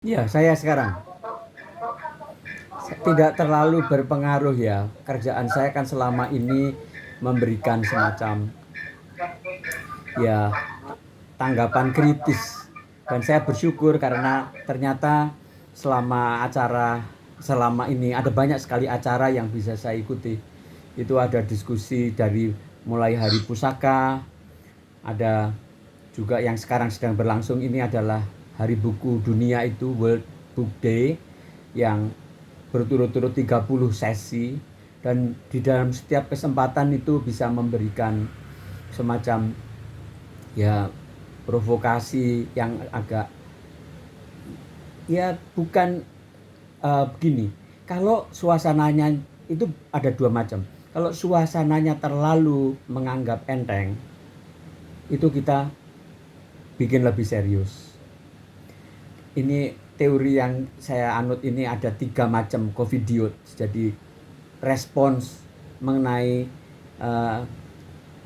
Ya, saya sekarang tidak terlalu berpengaruh ya. Kerjaan saya kan selama ini memberikan semacam ya tanggapan kritis, dan saya bersyukur karena ternyata selama ini ada banyak sekali acara yang bisa saya ikuti. Itu ada diskusi dari mulai Hari Pusaka, ada juga yang sekarang sedang berlangsung ini adalah Hari Buku Dunia, itu World Book Day, yang berturut-turut 30 sesi, dan di dalam setiap kesempatan itu bisa memberikan semacam ya provokasi yang agak ya bukan begini. Kalau suasananya itu ada dua macam. Kalau suasananya terlalu menganggap enteng, itu kita bikin lebih serius. Ini teori yang saya anut ini ada 3 macam covidiot. Jadi respons mengenai uh,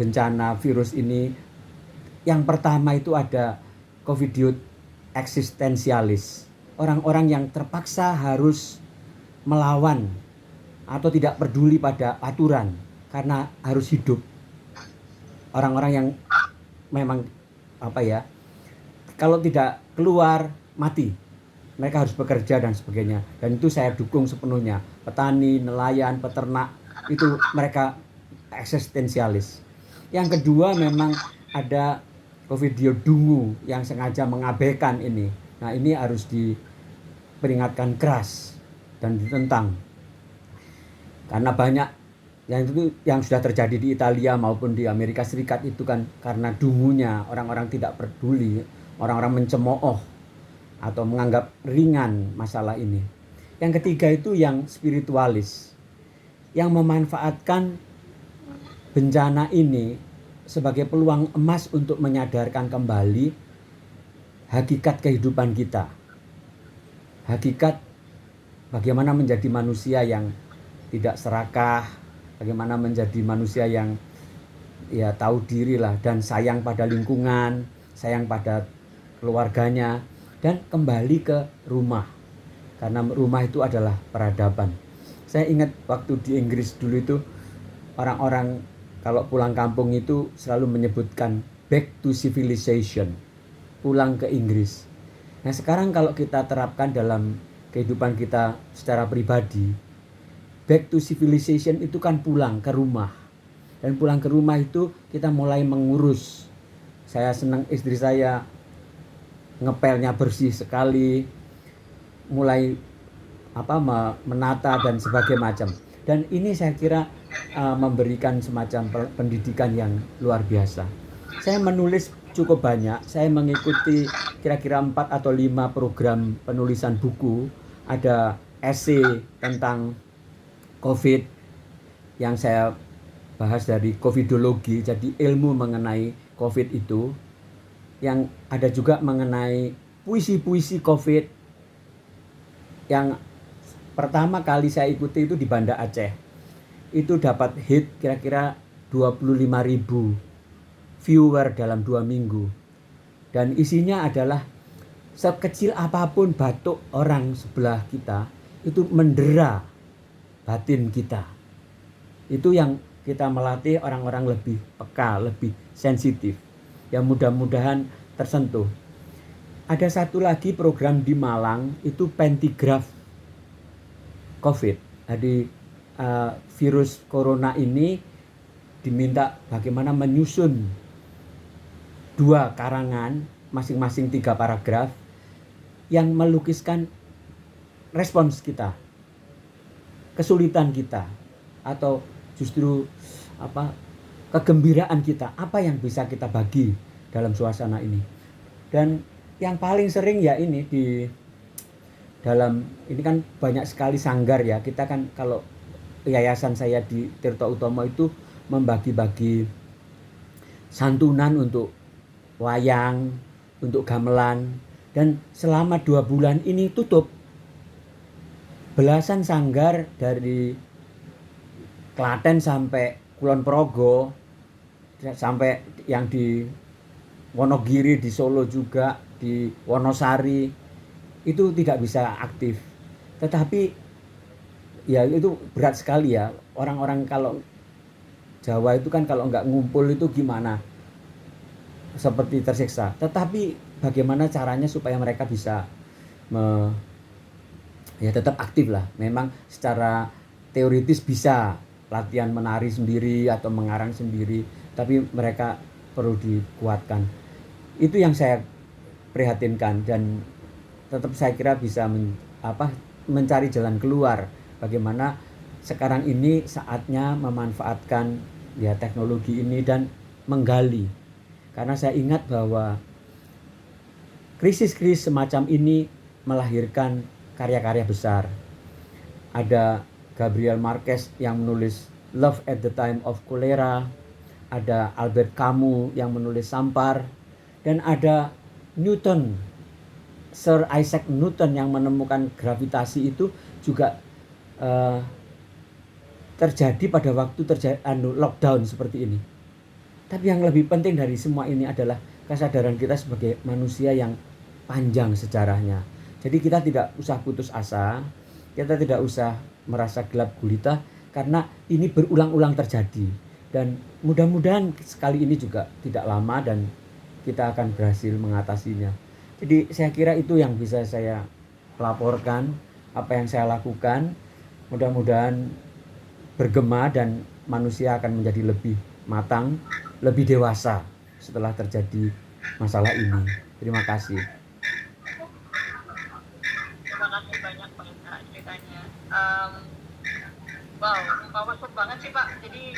bencana virus ini, yang pertama itu ada covidiot eksistensialis. Orang-orang yang terpaksa harus melawan atau tidak peduli pada aturan karena harus hidup. Orang-orang yang memang apa ya, kalau tidak keluar mati, mereka harus bekerja dan sebagainya, dan itu saya dukung sepenuhnya. Petani, nelayan, peternak, itu mereka eksistensialis. Yang kedua memang ada Covidio dungu yang sengaja mengabaikan ini. Nah, ini harus diperingatkan keras dan ditentang, karena banyak yang sudah terjadi di Italia maupun di Amerika Serikat itu kan karena dungunya orang-orang tidak peduli, orang-orang mencemooh atau menganggap ringan masalah ini. Yang ketiga itu yang spiritualis, yang memanfaatkan bencana ini sebagai peluang emas untuk menyadarkan kembali hakikat kehidupan kita. Hakikat bagaimana menjadi manusia yang tidak serakah, bagaimana menjadi manusia yang ya tahu diri lah, dan sayang pada lingkungan, sayang pada keluarganya, dan kembali ke rumah. Karena rumah itu adalah peradaban. Saya ingat waktu di Inggris dulu itu, orang-orang kalau pulang kampung itu selalu menyebutkan back to civilization, pulang ke Inggris. Nah, sekarang kalau kita terapkan dalam kehidupan kita secara pribadi, back to civilization itu kan pulang ke rumah. Dan pulang ke rumah itu kita mulai mengurus. Saya senang istri saya ngepelnya bersih sekali, mulai menata dan sebagainya macam. Dan ini saya kira memberikan semacam pendidikan yang luar biasa. Saya menulis cukup banyak. Saya mengikuti kira-kira 4 atau 5 program penulisan buku. Ada esai tentang COVID yang saya bahas dari covidologi, jadi ilmu mengenai COVID itu. Yang ada juga mengenai puisi-puisi COVID, yang pertama kali saya ikuti itu di Banda Aceh. Itu dapat hit kira-kira 25.000 viewer dalam 2 minggu. Dan isinya adalah sekecil apapun batuk orang sebelah kita, itu mendera batin kita. Itu yang kita melatih orang-orang lebih peka, lebih sensitif. Ya, mudah-mudahan tersentuh. Ada satu lagi program di Malang, itu pentigraf COVID. Jadi virus corona ini diminta bagaimana menyusun 2 karangan, masing-masing 3 paragraf, yang melukiskan respons kita, kesulitan kita, atau justru kegembiraan kita, apa yang bisa kita bagi dalam suasana ini. Dan yang paling sering ya ini di dalam ini kan banyak sekali sanggar ya. Kita kan kalau yayasan saya di Tirto Utomo itu membagi-bagi santunan untuk wayang, untuk gamelan, dan selama 2 bulan ini tutup. Belasan sanggar dari Klaten sampai Kulon Progo, sampai yang di Wonogiri, di Solo juga, di Wonosari, itu tidak bisa aktif. Tetapi ya itu berat sekali ya. Orang-orang kalau Jawa itu kan kalau nggak ngumpul itu gimana? Seperti tersiksa. Tetapi bagaimana caranya supaya mereka bisa me, ya tetap aktif lah. Memang secara teoritis bisa latihan menari sendiri atau mengarang sendiri, tapi mereka perlu dikuatkan. Itu yang saya prihatinkan, dan tetap saya kira bisa mencari jalan keluar. Bagaimana sekarang ini saatnya memanfaatkan ya teknologi ini dan menggali. Karena saya ingat bahwa krisis-krisis semacam ini melahirkan karya-karya besar. Ada Gabriel Marquez yang menulis Love at the Time of Cholera, ada Albert Camus yang menulis Sampar, dan ada Newton, Sir Isaac Newton yang menemukan gravitasi itu juga terjadi pada waktu lockdown seperti ini. Tapi yang lebih penting dari semua ini adalah kesadaran kita sebagai manusia yang panjang sejarahnya. Jadi kita tidak usah putus asa, kita tidak usah merasa gelap gulita, karena ini berulang-ulang terjadi. Dan mudah-mudahan sekali ini juga tidak lama dan kita akan berhasil mengatasinya. Jadi saya kira itu yang bisa saya laporkan, apa yang saya lakukan. Mudah-mudahan bergema dan manusia akan menjadi lebih matang, lebih dewasa setelah terjadi masalah ini. Terima kasih. Terima kasih banyak Pak ceritanya. Wow, powerful banget sih Pak. Jadi